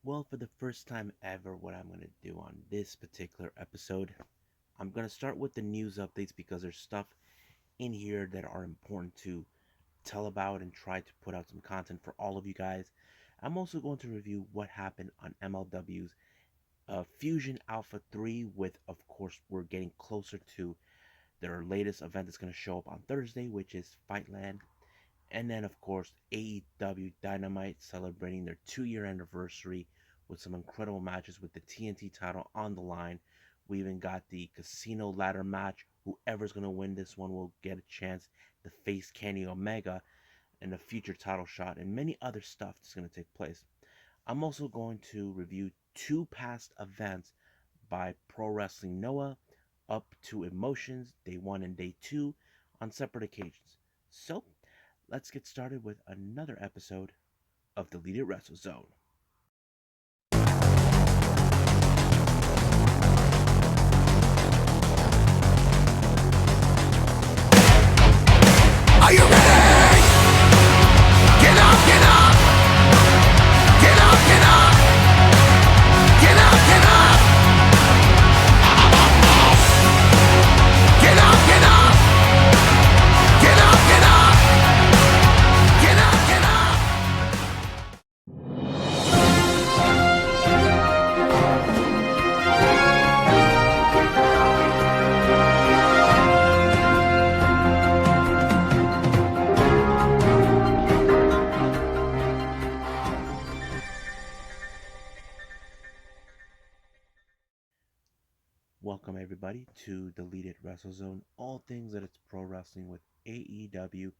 Well, for the first time ever, what I'm going to do on this particular episode, I'm going to start with the news updates because there's stuff in here that are important to tell about and try to put out some content for all of you guys. I'm also going to review what happened on MLW's Fusion Alpha 3, with, of course, we're getting closer to their latest event that's going to show up on Thursday, which is Fightland. And then, of course, AEW Dynamite celebrating their 2 year anniversary with some incredible matches with the TNT title on the line. We even got the casino ladder match. Whoever's going to win this one will get a chance to face Kenny Omega in a future title shot, and many other stuff that's going to take place. I'm also going to review two past events by Pro Wrestling Noah, up to Emotions, Day 1 and Day 2, on separate occasions. So, let's get started with another episode of the Deleted Wrestle Zone. Are you ready? Get up, get up! Get up, get up! Get up, get up! Get up, get up! Get up, get up! Get up, get up! Welcome, everybody, to the Deleted Wrestle Zone. All things that it's pro wrestling with AEW,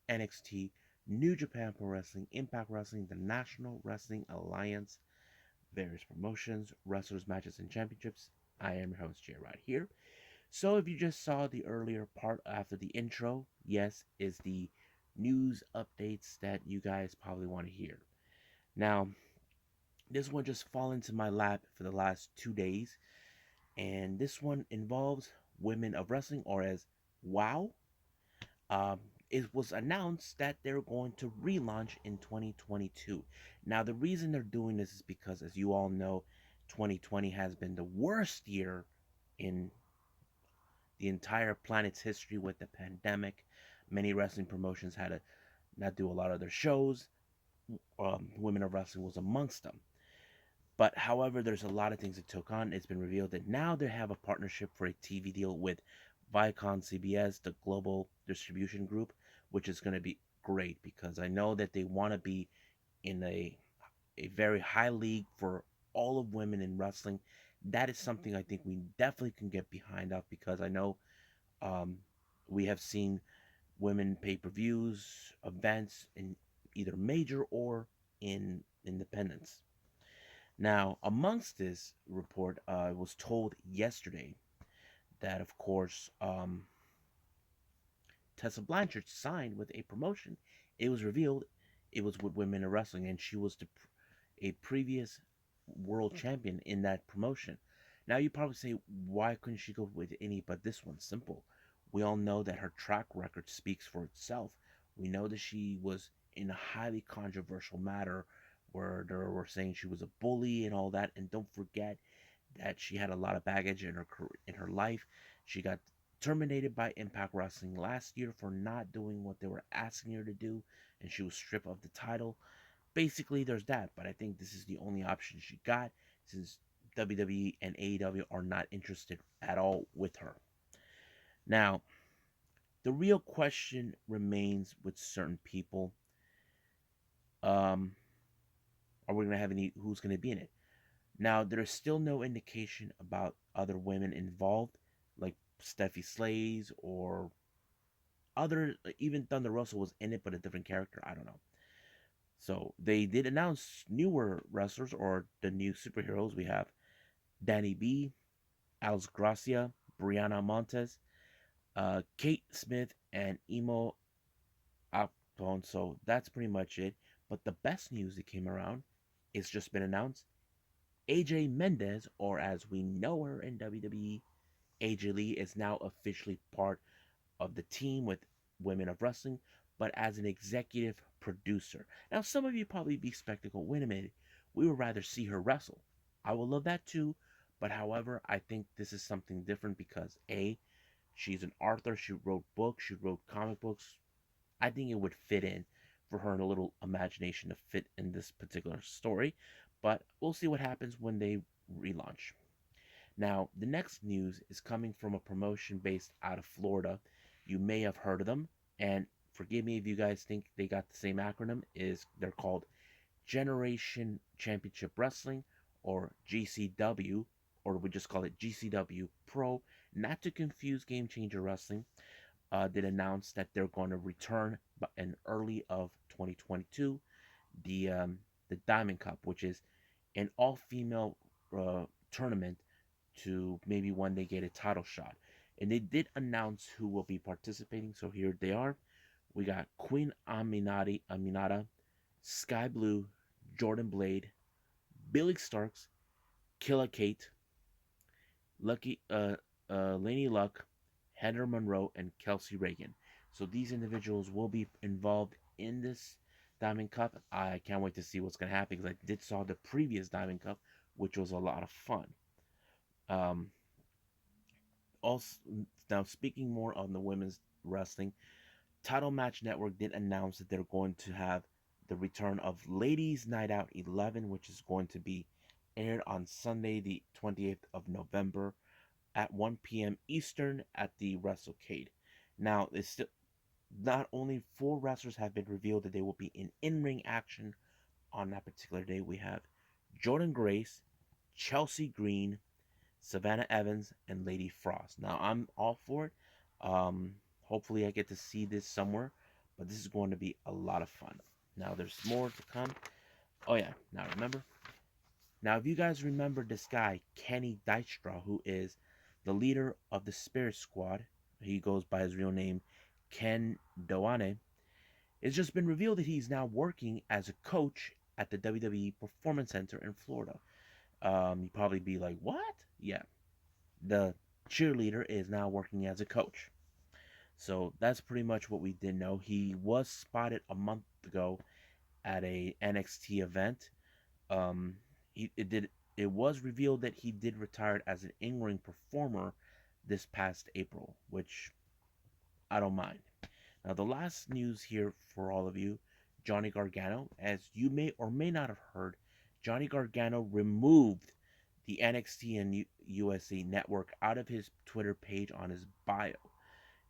NXT, New Japan Pro Wrestling, Impact Wrestling, the National Wrestling Alliance, various promotions, wrestlers, matches, and championships. I am your host, Jay, right here. So, if you just saw the earlier part after the intro, yes, is the news updates that you guys probably want to hear. Now, this one just fall into my lap for the last 2 days, and this one involves Women of Wrestling, or as WOW. Um, it was announced that they're going to relaunch in 2022. Now, the reason they're doing this is because, as you all know, 2020 has been the worst year in the entire planet's history with the pandemic. Many wrestling promotions had to not do a lot of their shows. Women of Wrestling was amongst them. But however, there's a lot of things it took on. It's been revealed that now they have a partnership for a TV deal with Viacom CBS, the global distribution group, which is going to be great because I know that they want to be in a very high league for all of women in wrestling. That is something I think we definitely can get behind of because I know um, we have seen women pay-per-views, events in either major or in independence. Now, amongst this report, I was told yesterday that, of course, Tessa Blanchard signed with a promotion. It was revealed it was with Women in Wrestling, and she was a previous world champion in that promotion. Now, you probably say, why couldn't she go with any? But this one's simple. We all know that her track record speaks for itself. We know that she was in a highly controversial matter where they were saying she was a bully and all that. And don't forget that she had a lot of baggage in her life. She got terminated by Impact Wrestling last year for not doing what they were asking her to do, and she was stripped of the title. Basically, there's that, but I think this is the only option she got since WWE and AEW are not interested at all with her. Now, the real question remains with certain people. Um, are we gonna have any? Who's gonna be in it? Now, there's still no indication about other women involved, like Steffi Slays or other. Even Thunder Rosa was in it, but a different character. I don't know. So they did announce newer wrestlers or the new superheroes. We have Danny B, Alice Gracia, Brianna Montes, Kate Smith, and Emo Apton. So that's pretty much it. But the best news that came around is just been announced. AJ Mendez, or as we know her in WWE, AJ Lee, is now officially part of the team with Women of Wrestling, but as an executive producer. Now, some of you probably be spectacle. Wait a minute. we would rather see her wrestle. I would love that too, but however, I think this is something different because A, she's an author, she wrote books, she wrote comic books. I think it would fit in for her and a little imagination to fit in this particular story, but we'll see what happens when they relaunch. Now, the next news is coming from a promotion based out of Florida. You may have heard of them, and forgive me if you guys think they got the same acronym. Is they're called Generation Championship Wrestling, or GCW, or we just call it GCW Pro, not to confuse Game Changer Wrestling. Did announce that they're going to return in early of 2022 the um, the Diamond Cup, which is an all-female tournament to maybe one day get a title shot. And they did announce who will be participating. So here they are. We got Queen Aminata, Sky Blue, Jordan Blade, Billy Starks, Killa Kate, Lucky Laney Luck, Heather Monroe, and Kelsey Reagan. So these individuals will be involved in this Diamond Cup. I can't wait to see what's going to happen because I did saw the previous Diamond Cup, which was a lot of fun. Um, also, now speaking more on the women's wrestling, Title Match Network did announce that they're going to have the return of Ladies Night Out 11, which is going to be aired on Sunday, the 28th of November at 1 p.m. Eastern at the WrestleCade. Now, it's still not only 4 wrestlers have been revealed that they will be in ring action on that particular day. We have Jordan Grace, Chelsea Green, Savannah Evans, and Lady Frost. Now, I'm all for it. Hopefully, I get to see this somewhere, but this is going to be a lot of fun. Now, there's more to come. Oh, yeah. Now, remember. Now, if you guys remember this guy, Kenny Dystra, who is the leader of the Spirit Squad, he goes by his real name, Ken Doane. It's just been revealed that he's now working as a coach at the WWE Performance Center in Florida. You'd probably be like, what? Yeah, the cheerleader is now working as a coach. So that's pretty much what we did know. He was spotted a month ago at a NXT event. Um, it was revealed that he did retire as an in-ring performer this past April, which I don't mind. Now, the last news here for all of you, Johnny Gargano, as you may or may not have heard, Johnny Gargano removed the NXT and USA network out of his Twitter page on his bio.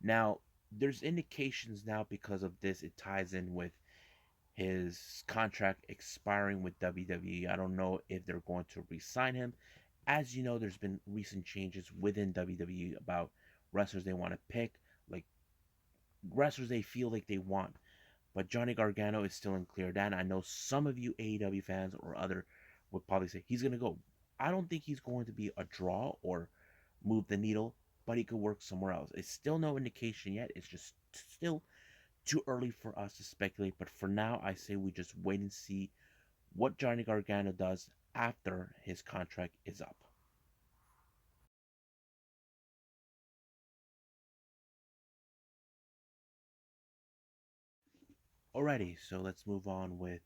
Now, there's indications now because of this, it ties in with his contract expiring with WWE. I don't know if they're going to re-sign him. As you know, there's been recent changes within WWE about wrestlers they want to pick, like wrestlers they feel like they want. But Johnny Gargano is still unclear. Dan, I know some of you AEW fans or other would probably say he's going to go. I don't think he's going to be a draw or move the needle, but he could work somewhere else. It's still no indication yet. It's just still too early for us to speculate. But for now, I say we just wait and see what Johnny Gargano does after his contract is up. Alrighty, so let's move on with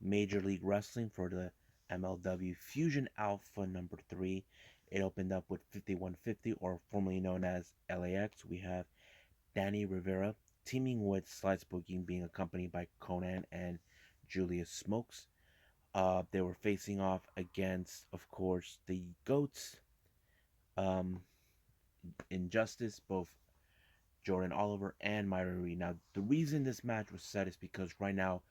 Major League Wrestling for the MLW Fusion ALPHA number 3. It opened up with 5150, or formerly known as LAX. We have Danny Rivera teaming with Slides Booking, being accompanied by Conan and Julius Smokes. They were facing off against, of course, the GOATs, um, Injustice, both Jordan Oliver and Myron Reed. Now, the reason this match was set is because right now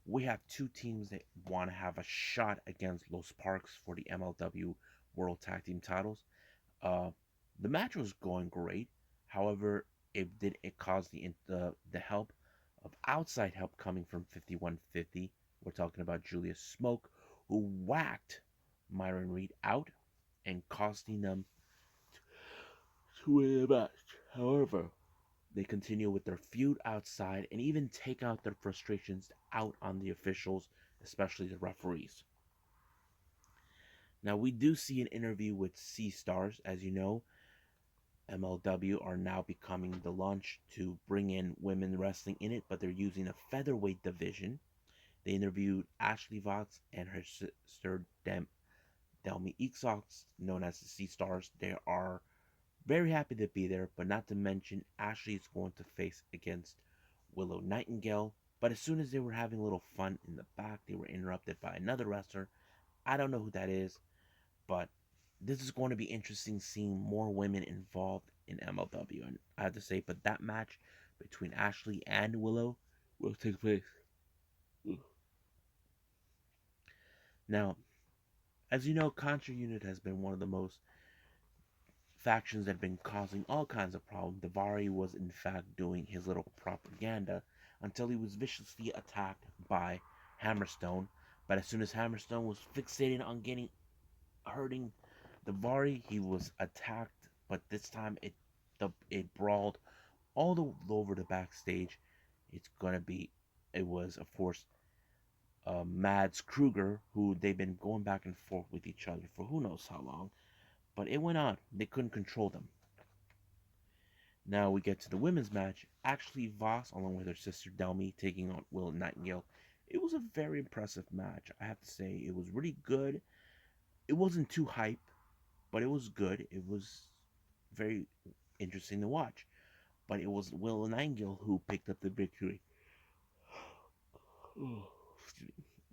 we have 2 teams that want to have a shot against Los Parks for the MLW World Tag Team titles. Uh, the match was going great. However, it caused the help of outside help coming from 5150. We're talking about Julius Smoke, who whacked Myron Reed out and costing them to win the match. However, they continue with their feud outside and even take out their frustrations out on the officials, especially the referees. Now, we do see an interview with C Stars. As you know, MLW are now becoming the launch to bring in women wrestling in it, but they're using a featherweight division. They interviewed Ashley Vox and her sister Delmy Eaksox, known as the Sea Stars. They are very happy to be there, but not to mention Ashley is going to face against Willow Nightingale. But as soon as they were having a little fun in the back, they were interrupted by another wrestler. I don't know who that is, but this is going to be interesting seeing more women involved in MLW. And I have to say, but that match between Ashley and Willow will take place. Now, as you know, Contra Unit has been one of the most factions that have been causing all kinds of problems. Davari was in fact doing his little propaganda until he was viciously attacked by Hammerstone. But as soon as Hammerstone was fixated on hurting Davari, he was attacked. But this time it brawled over the backstage. It's gonna be it was of course Mads Kruger, who they've been going back and forth with each other for who knows how long. But it went on. They couldn't control them. Now we get to the women's match. Actually, Voss, along with her sister Delmy, taking on Will Nightingale. It was a very impressive match. I have to say, it was really good. It wasn't too hype, but it was good. It was very interesting to watch. But it was Will Nightingale who picked up the victory.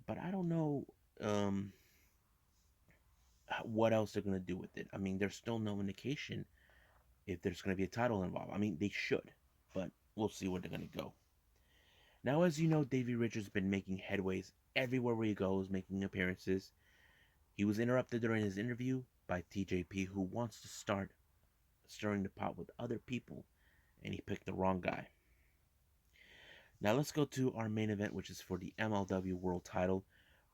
But I don't know um, what else they're gonna do with it. I mean, there's still no indication if there's gonna be a title involved. I mean, they should, but we'll see where they're gonna go. Now, as you know, Davey Richards has been making headways everywhere where he goes, making appearances. He was interrupted during his interview by TJP, who wants to start stirring the pot with other people, and he picked the wrong guy. Now, let's go to our main event, which is for the MLW World title,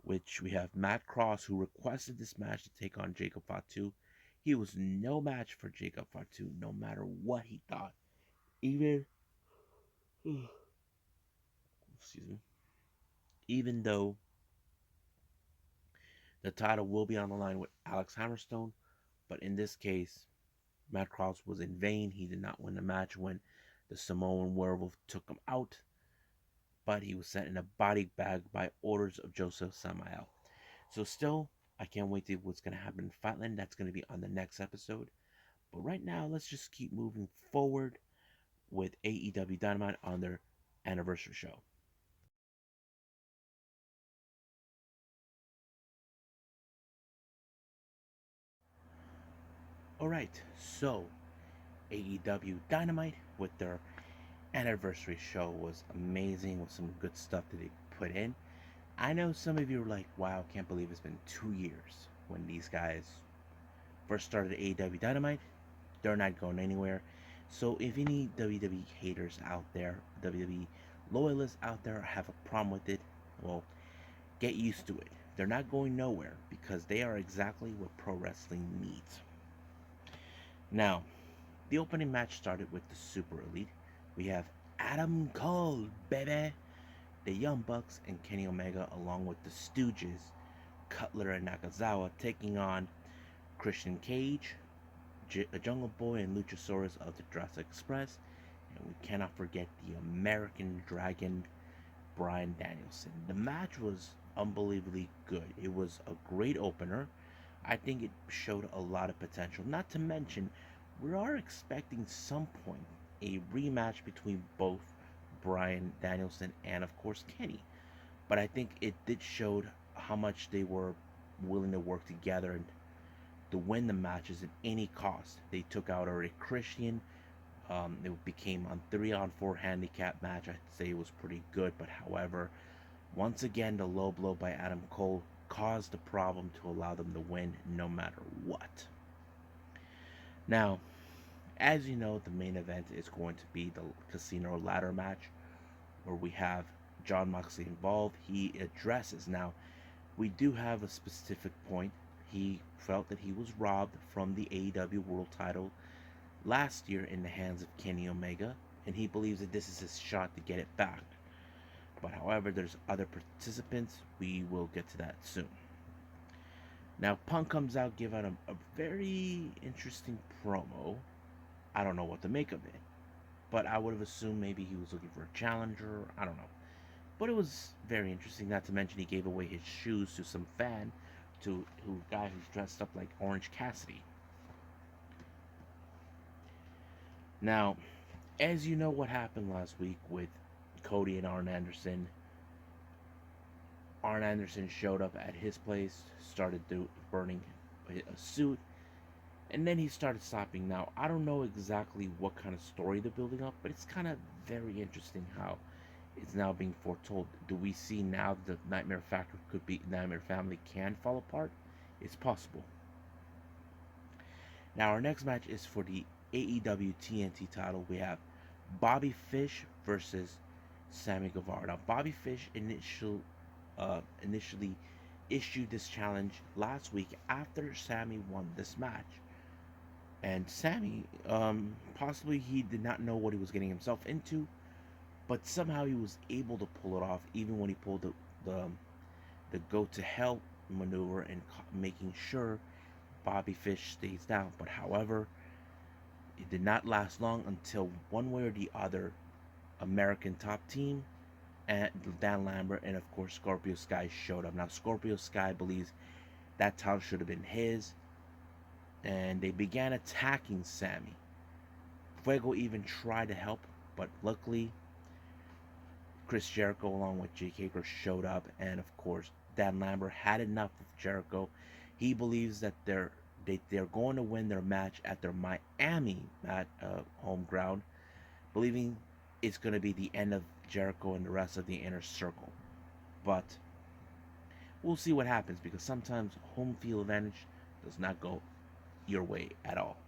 which we have Matt Cross, who requested this match to take on Jacob Fatu. He was no match for Jacob Fatu, no matter what he thought. Even, excuse me, even though the title will be on the line with Alex Hammerstone, but in this case, Matt Cross was in vain. He did not win the match when the Samoan Werewolf took him out, but he was sent in a body bag by orders of Joseph Samael. So still, I can't wait to see what's going to happen in Fightland. That's going to be on the next episode. But right now, let's just keep moving forward with AEW Dynamite on their anniversary show. Alright, so AEW Dynamite with their anniversary show was amazing with some good stuff that they put in. I know some of you are like, wow, can't believe it's been 2 years when these guys first started AEW Dynamite. They're not going anywhere. So if any WWE haters out there, WWE loyalists out there have a problem with it, well, get used to it. They're not going nowhere because they are exactly what pro wrestling needs. Now, the opening match started with the Super Elite. We have Adam Cole, baby, the Young Bucks, and Kenny Omega, along with the Stooges, Cutler and Nakazawa, taking on Christian Cage, Jungle Boy, and Luchasaurus of the Jurassic Express. And we cannot forget the American Dragon, Bryan Danielson. The match was unbelievably good. It was a great opener. I think it showed a lot of potential. Not to mention, we are expecting some point a rematch between both Bryan Danielson and, of course, Kenny. But I think it did show how much they were willing to work together and to win the matches at any cost. They took out already Christian. It became a 3-on-4 handicap match. I'd say it was pretty good, but however, once again, the low blow by Adam Cole caused the problem to allow them to win no matter what. Now, as you know, the main event is going to be the Casino Ladder match, where we have Jon Moxley involved. He addresses now. We do have a specific point. He felt that he was robbed from the AEW World title last year in the hands of Kenny Omega, and he believes that this is his shot to get it back. But however, there's other participants. We will get to that soon. Now, Punk comes out, give out a very interesting promo. I don't know what to make of it, but I would have assumed maybe he was looking for a challenger. I don't know. But it was very interesting. Not to mention he gave away his shoes to some fan, to who guy who's dressed up like Orange Cassidy. Now, as you know, what happened last week with Cody and Arn Anderson. Arn Anderson showed up at his place, started burning a suit, and then he started stopping. Now, I don't know exactly what kind of story they're building up, but it's kind of very interesting how it's now being foretold. Do we see now the Nightmare Factory could be Nightmare Family can fall apart? It's possible. Now, our next match is for the AEW TNT title. We have Bobby Fish versus Sammy Guevara. Now, Bobby Fish initially issued this challenge last week after Sammy won this match. And Sammy, possibly he did not know what he was getting himself into, but somehow he was able to pull it off, even when he pulled the go to hell maneuver and making sure Bobby Fish stays down. But however, it did not last long until one way or the other, American Top Team and Dan Lambert and of course Scorpio Sky showed up. Now Scorpio Sky believes that title should have been his, and they began attacking Sammy. Fuego even tried to help, but luckily Chris Jericho along with Jake Hager showed up, and of course Dan Lambert had enough of Jericho. He believes that they're going to win their match at their Miami home ground, believing it's going to be the end of Jericho and the rest of the inner circle. But we'll see what happens, because sometimes home field advantage does not go your way at all.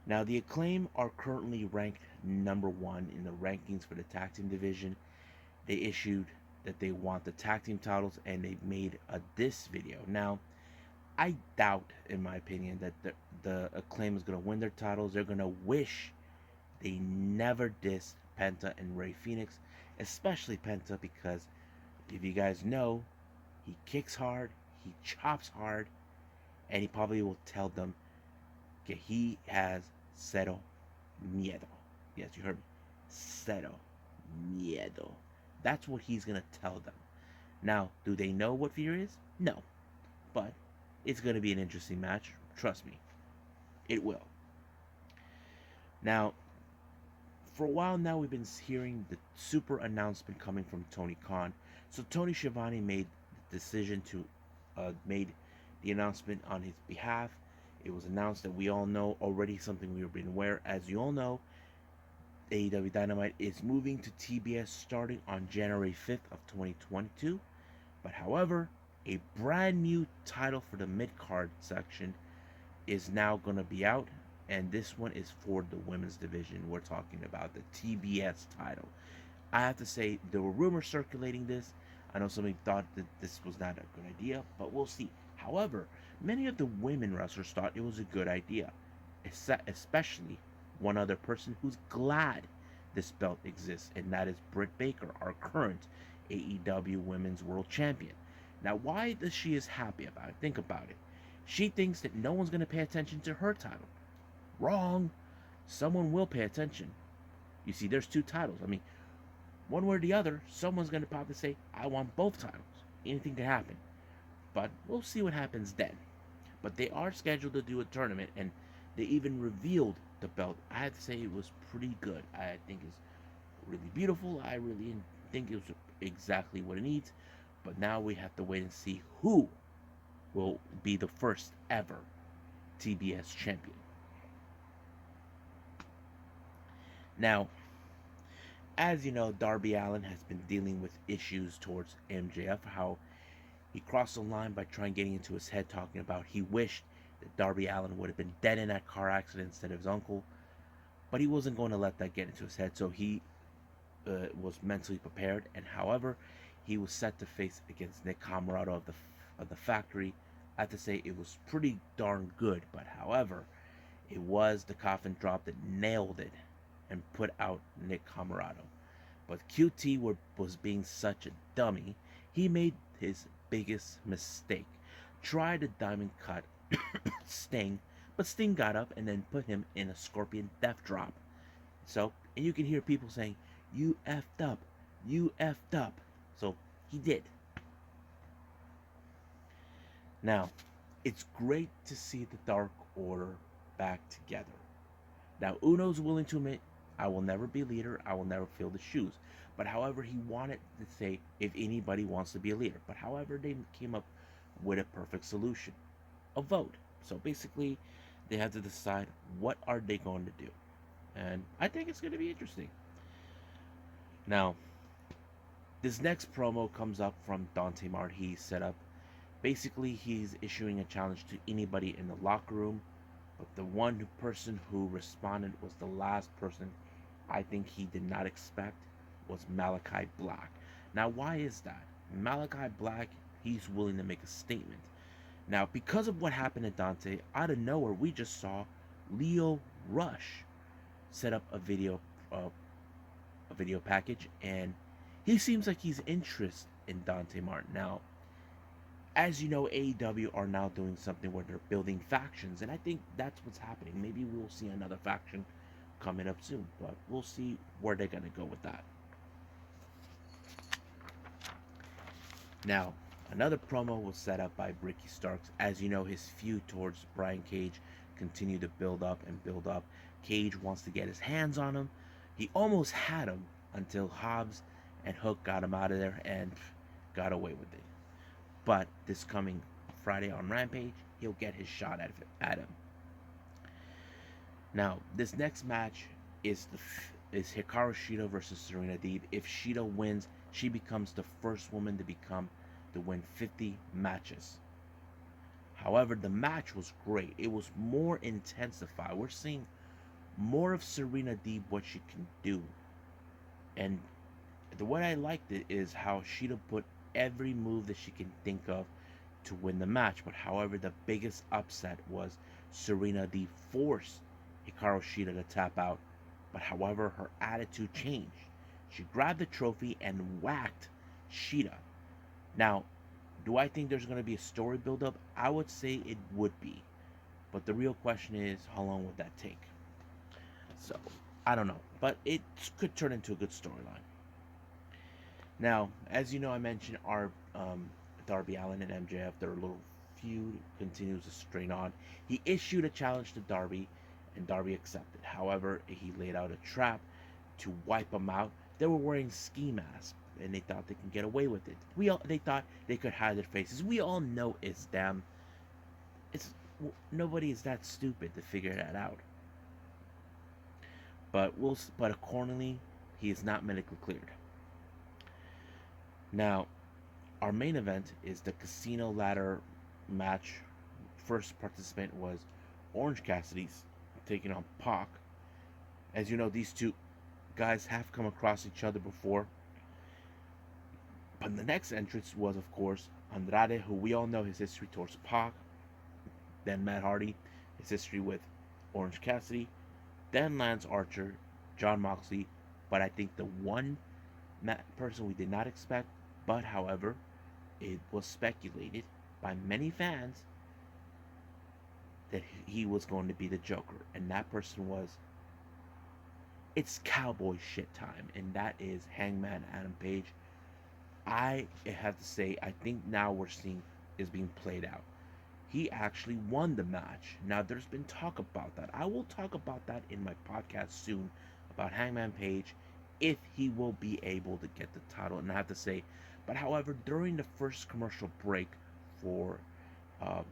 Now, the Acclaim are currently ranked number one in the rankings for the tag team division. They issued that they want the tag team titles, and they made a diss video. Now, I doubt, in my opinion, that the Acclaim is going to win their titles. They're going to wish they never dissed Penta and Rey Fenix, especially Penta, because if you guys know, he kicks hard, he chops hard, and he probably will tell them que he has cero miedo. Yes, you heard me. Cero miedo. That's what he's going to tell them. Now, do they know what fear is? No. But it's going to be an interesting match. Trust me. It will. Now, for a while now, we've been hearing the super announcement coming from Tony Khan. So Tony Schiavone made the decision to made the announcement on his behalf. It was announced that we all know already, something we've been aware. As you all know, AEW Dynamite is moving to TBS starting on January 5th of 2022. But however, a brand new title for the mid-card section is now going to be out, and this one is for the women's division. We're talking about the TBS title. I have to say, there were rumors circulating this. I know somebody thought that this was not a good idea, but we'll see. However, many of the women wrestlers thought it was a good idea, especially one other person who's glad this belt exists, and that is Britt Baker, our current AEW Women's World Champion. Now, why does she is happy about it? Think about it. She thinks that no one's going to pay attention to her title. Wrong. Someone will pay attention. You see, there's two titles. I mean, one way or the other, someone's going to probably say, I want both titles. Anything can happen. But we'll see what happens then. But they are scheduled to do a tournament, and they even revealed the belt. I have to say it was pretty good. I think it's really beautiful. I really think it was exactly what it needs. But now we have to wait and see who will be the first ever TBS champion. Now, as you know, Darby Allin has been dealing with issues towards MJF, how he crossed the line by trying getting into his head, talking about he wished that Darby Allin would have been dead in that car accident instead of his uncle. But he wasn't going to let that get into his head, so he was mentally prepared. And however, he was set to face against Nick Comoroto of the Factory. I have to say it was pretty darn good, but however, it was the coffin drop that nailed it and put out Nick Comoroto. But QT was being such a dummy, he made his biggest mistake. Tried to diamond cut Sting, but Sting got up and then put him in a Scorpion Death Drop. So, and you can hear people saying, you effed up. You effed up. So he did. Now, it's great to see the Dark Order back together. Now, Uno's willing to admit, I will never be leader, I will never fill the shoes. But however, he wanted to say if anybody wants to be a leader. But however, they came up with a perfect solution, a vote. So basically, they had to decide what are they going to do. And I think it's going to be interesting. Now, this next promo comes up from Dante Mart. He set up, basically, he's issuing a challenge to anybody in the locker room. But the one person who responded was the last person I think he did not expect was Malachi Black. Now, why is that? Malachi Black, he's willing to make a statement. Now, because of what happened to Dante, out of nowhere, we just saw Leo Rush set up uh, a video package, and he seems like he's interested in Dante Martin. Now, as you know, AEW are now doing something where they're building factions, and I think that's what's happening. Maybe we'll see another faction coming up soon, but we'll see where they're gonna go with that. Now, another promo was set up by Ricky Starks. As you know, his feud towards Brian Cage continued to build up and build up. Cage wants to get his hands on him. He almost had him until Hobbs and Hook got him out of there and got away with it. But this coming Friday on Rampage, he'll get his shot at him. Now, this next match is Hikaru Shida versus Serena Deeb. If Shida wins, she becomes the first woman to win 50 matches. However, the match was great. It was more intensified. We're seeing more of Serena Deeb, what she can do. And the way I liked it is how Shida put every move that she can think of to win the match. But however, the biggest upset was Serena Deeb forced Hikaru Shida to tap out. But however, her attitude changed. She grabbed the trophy and whacked Shida. Now, do I think there's going to be a story build up? I would say it would be. But the real question is, how long would that take? So, I don't know. But it could turn into a good storyline. Now, as you know, I mentioned our Darby Allin and MJF, their little feud continues to strain on. He issued a challenge to Darby, and Darby accepted. However, he laid out a trap to wipe them out. They were wearing ski masks, and they thought they could get away with it. They thought they could hide their faces. We all know it's them. It's nobody is that stupid to figure that out. But accordingly, he is not medically cleared. Now, our main event is the casino ladder match. First participant was Orange Cassidy's taking on Pac. As you know, these two guys have come across each other before. But the next entrance was, of course, Andrade, who we all know his history towards Pac. Then Matt Hardy, his history with Orange Cassidy. Then Lance Archer, John Moxley. But I think the one person we did not expect, but however, it was speculated by many fans that he was going to be the Joker. And that person was, it's cowboy shit time. And that is Hangman Adam Page. I have to say, I think now we're seeing is being played out. He actually won the match. Now, there's been talk about that. I will talk about that in my podcast soon about Hangman Page if he will be able to get the title. And I have to say, but however, during the first commercial break for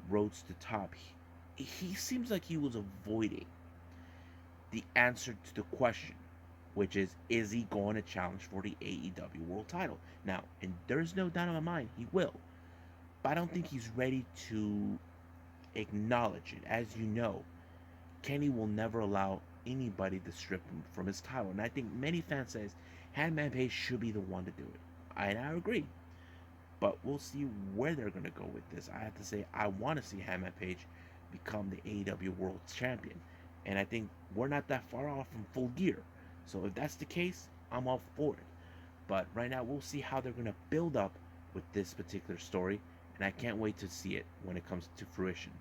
Roads to Top, he seems like he was avoiding the answer to the question, which is he going to challenge for the AEW World Title? Now, and there's no doubt in my mind he will, but I don't think he's ready to acknowledge it. As you know, Kenny will never allow anybody to strip him from his title, and I think many fans says Hangman Page should be the one to do it. And I agree, but we'll see where they're going to go with this. I have to say, I want to see Hangman Page become the AEW World Champion, and I think we're not that far off from Full Gear. So if that's the case, I'm all for it. But right now, we'll see how they're going to build up with this particular story, and I can't wait to see it when it comes to fruition.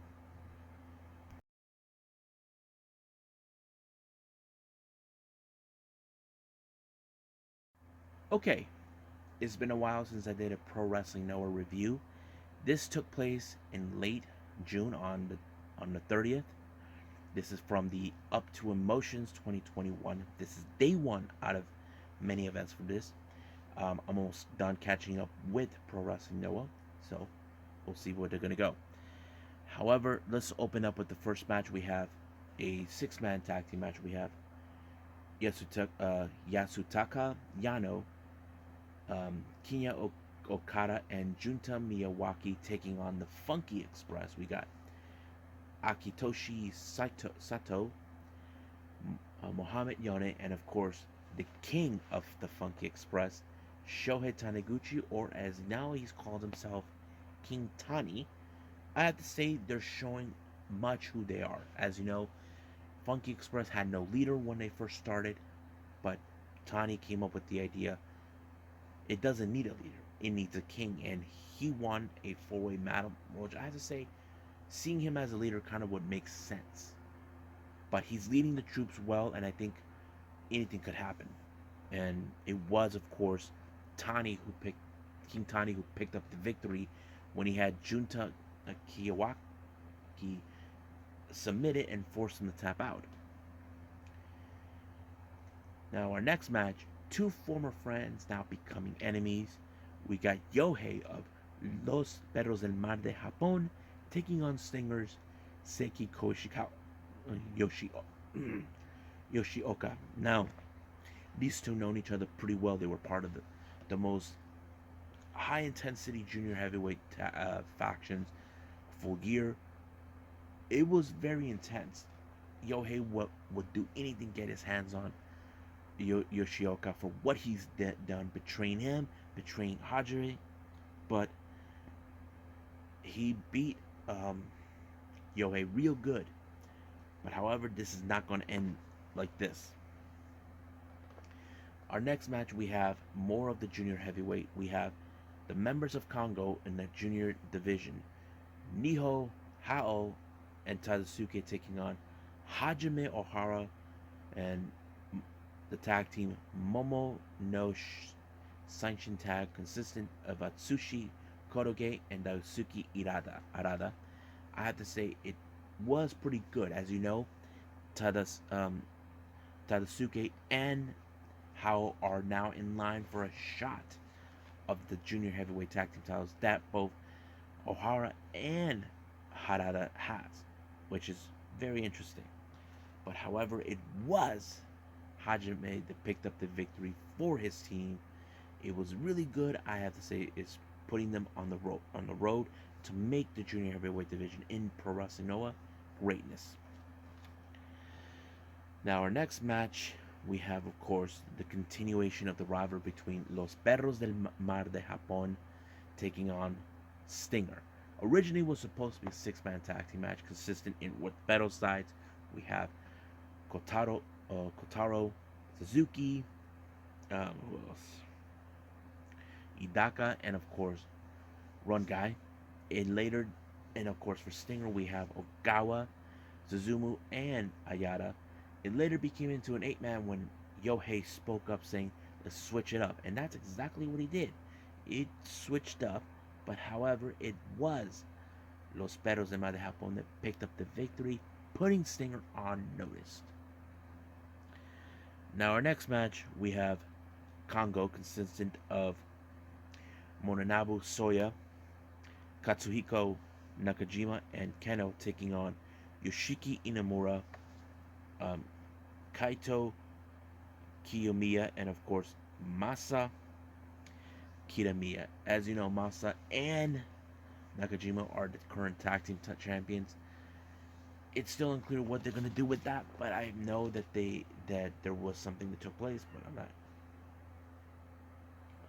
Okay, It's been a while since I did a Pro Wrestling Noah review. This took place in late June on the 30th. This is from the Up to Emotions 2021. This is day one out of many events for this. I'm almost done catching up with Pro Wrestling Noah, so we'll see where they're gonna go. However, let's open up with the first match. We have a six-man tag team match. We have Yasutaka Yano, Kinya Okada, and Junta Miyawaki taking on the Funky Express. We got Akitoshi Sato, Mohamed Yone, and of course the king of the Funky Express, Shohei Taniguchi, or as now he's called himself, King Tani. I have to say they're showing much who they are. As you know, Funky Express had no leader when they first started, but Tani came up with the idea it doesn't need a leader, it needs a king, and he won a four-way battle, which I have to say, seeing him as a leader kind of would make sense. But he's leading the troops well, and I think anything could happen. And it was, of course, King Tani who picked up the victory when he had Junta Kiyawaki submit it and force him to tap out. Now, our next match, two former friends now becoming enemies. We got Yohei of Los Perros del Mar de Japón taking on Stinger's Seki Yoshioka. Now, these two known each other pretty well. They were part of the most high intensity junior heavyweight factions full gear. It was very intense. Yohei would do anything to get his hands on Yoshioka for what he's done, betraying him, betraying Hajime, but he beat Yohei real good. But however, this is not going to end like this. Our next match, we have more of the junior heavyweight. We have the members of Congo in the junior division, Niho, Hao, and Tadasuke taking on Hajime Ohara and the tag team Momo no Sanchin Tag, consistent of Atsushi Koroge and Daisuke Arada. I have to say it was pretty good. As you know, Tadasuke and Hao are now in line for a shot of the junior heavyweight tag team titles that both Ohara and Harada has, which is very interesting. But however, it was Hajime that picked up the victory for his team. It was really good. I have to say, it's putting them on the road to make the junior heavyweight division in Pro Wrestling Noah greatness. Now, our next match, we have, of course, the continuation of the rivalry between Los Perros del Mar de Japón taking on Stinger. Originally was supposed to be a six-man tag team match consistent in with battle sides. We have Kotaro Suzuki, who else? Idaka, and of course Run Guy. And of course for Stinger we have Ogawa, Suzumu, and Ayada. It later became into an 8-man when Yohei spoke up saying, "Let's switch it up," and that's exactly what he did. It switched up, but however, it was Los Perros de Mar de Japón that picked up the victory, putting Stinger on notice. Now, our next match, we have Congo, consistent of Mononabu Soya, Katsuhiko Nakajima, and Keno taking on Yoshiki Inamura, Kaito Kiyomiya, and of course Masa Kitamiya. As you know, Masa and Nakajima are the current tag team champions. It's still unclear what they're gonna do with that, but I know that there was something that took place, but I'm not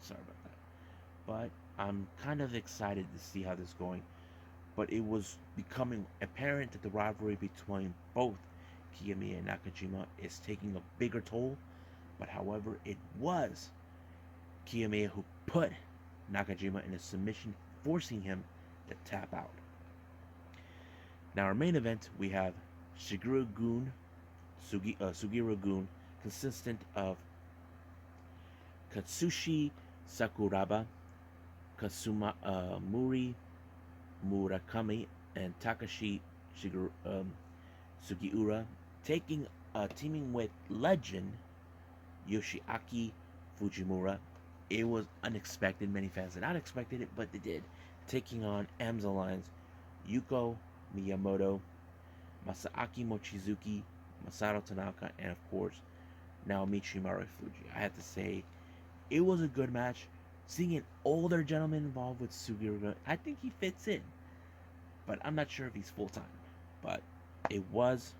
sorry about that. But I'm kind of excited to see how this is going. But it was becoming apparent that the rivalry between both Kiyomiya and Nakajima is taking a bigger toll. But however, it was Kiyomiya who put Nakajima in a submission, forcing him to tap out. Now, our main event, we have Sugiura Gun, consistent of Katsushi Sakuraba, Kasuma Muri, Murakami, and Takashi Sugiura teaming with legend Yoshiaki Fujimura. It was unexpected. Many fans did not expect it, but they did. Taking on M's Alliance, Yuko Miyamoto, Masaaki Mochizuki, Masato Tanaka, and of course, Naomichi Marufuji. I have to say, it was a good match. Seeing an older gentleman involved with Sugiura, I think he fits in, but I'm not sure if he's full time. But it was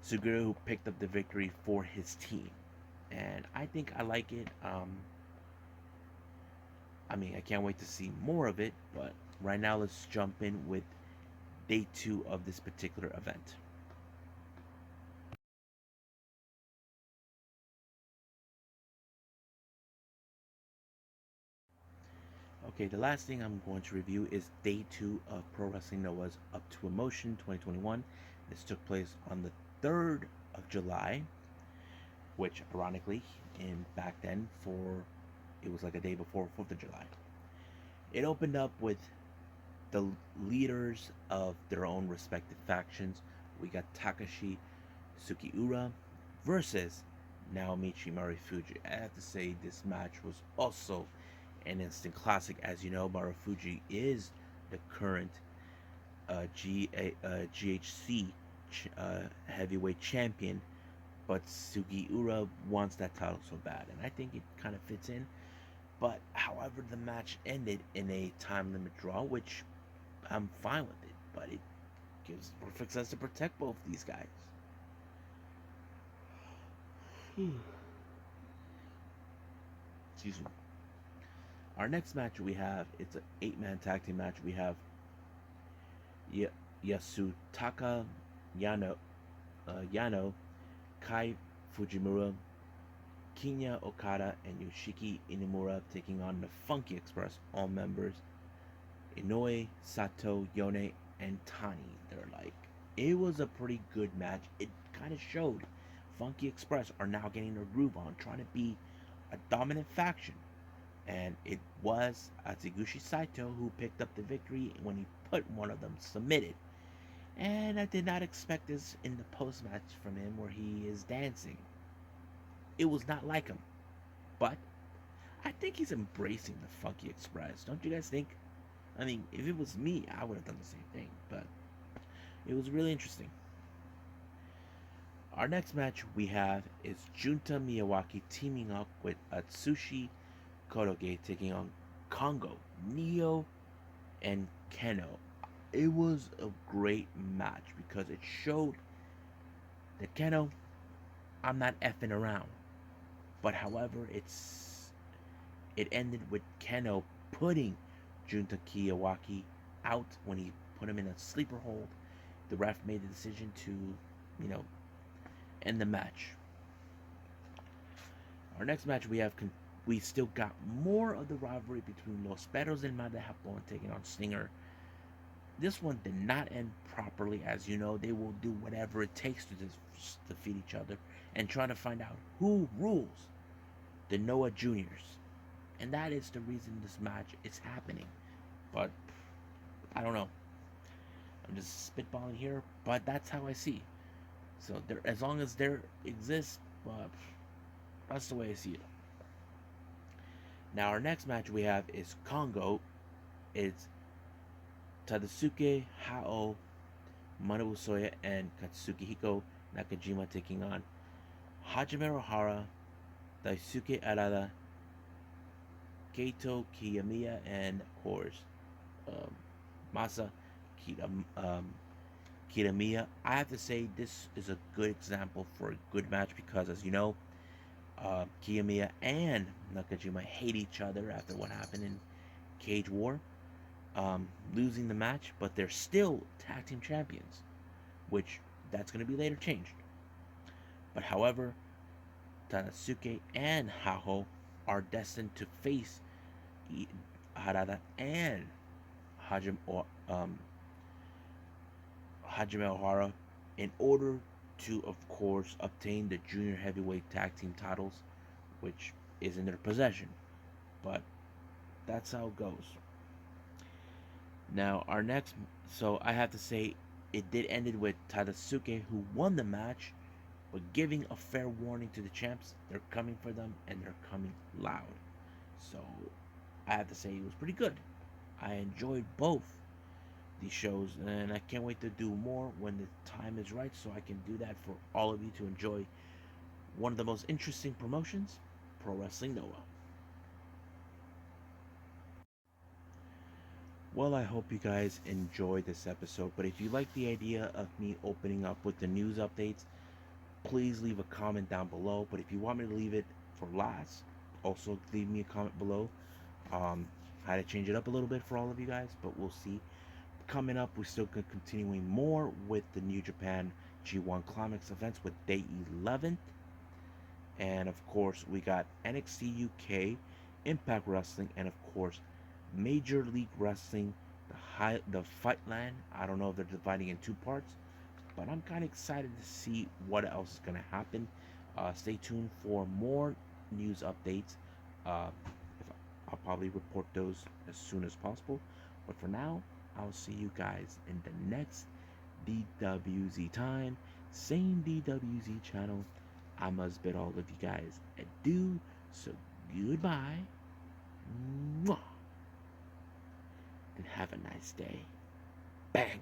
Sugiura who picked up the victory for his team, and I think I like it. I mean, I can't wait to see more of it, but right now let's jump in with day two of this particular event. Okay, the last thing I'm going to review is day two of Pro Wrestling Noah's Up to Emotion 2021. This took place on the 3rd of July, which ironically, in back then, it was like a day before 4th of July. It opened up with the leaders of their own respective factions. We got Takashi Sugiura versus Naomichi Marufuji. I have to say this match was also an instant classic. As you know, Marufuji is the current GHC heavyweight champion, but Sugiura wants that title so bad, and I think it kind of fits in. But however, the match ended in a time limit draw, which I'm fine with it, but it gives perfect sense to protect both these guys. Excuse me. Our next match we have, it's an 8-man tag team match. We have Yasutaka Yano, Kai Fujimura, Kinya Okada, and Yoshiki Inamura taking on the Funky Express, all members Inoue, Sato, Yone, and Tani. It was a pretty good match. It kind of showed Funky Express are now getting their groove on, trying to be a dominant faction. And it was Atsugushi Saito who picked up the victory when he put one of them submitted. And I did not expect this in the post match from him where he is dancing. It was not like him. But I think he's embracing the Funky Express. Don't you guys think? I mean, if it was me, I would have done the same thing. But it was really interesting. Our next match we have is Junta Miyawaki teaming up with Atsushi Kodoge taking on Kongo, Neo, and Keno. It was a great match because it showed that Keno, I'm not effing around. But however, it ended with Keno putting Junta Miyawaki out when he put him in a sleeper hold. The ref made the decision to, end the match. Our next match we still got more of the rivalry between Los Perros del Mar de Japón taking on Stinger. This one did not end properly. As you know, they will do whatever it takes to defeat each other and try to find out who rules the Noah Juniors. And that is the reason this match is happening. But I don't know. I'm just spitballing here, but that's how I see. So as long as there exists, that's the way I see it. Now our next match we have is Kongo. It's Tadasuke Hao, Manabu Soya, and Katsuhiko Nakajima taking on Hajime Ohara, Daisuke Arada, Keito Kiyamiya, and of course Masa Kitamiya. I have to say this is a good example for a good match because, as you know, Kiyamiya and Nakajima hate each other after what happened in Cage War, losing the match, but they're still tag team champions, which that's going to be later changed. But however, Tadasuke and Haho are destined to face Harada and Hajime Ohara in order to, of course, obtain the junior heavyweight tag team titles, which is in their possession. but that's how it goes. Now, our next, so I have to say, it did ended with Tadasuke, who won the match, but giving a fair warning to the champs. They're coming for them, and they're coming loud. So I have to say, it was pretty good. I enjoyed both these shows, and I can't wait to do more when the time is right, so I can do that for all of you to enjoy one of the most interesting promotions, Pro Wrestling Noah. Well, I hope you guys enjoyed this episode, but if you like the idea of me opening up with the news updates, please leave a comment down below. But if you want me to leave it for last, also leave me a comment below. I had to change it up a little bit for all of you guys, but we'll see. Coming up, we're still continuing more with the New Japan G1 Climax events with day 11. And of course, we got NXT UK, Impact Wrestling, and of course, Major League Wrestling, the Fightland. I don't know if they're dividing in two parts, but I'm kind of excited to see what else is going to happen. Stay tuned for more news updates. If I'll probably report those as soon as possible. But for now, I'll see you guys in the next DWZ time, same DWZ channel. I must bid all of you guys adieu. So goodbye. Mwah. And have a nice day. Bang.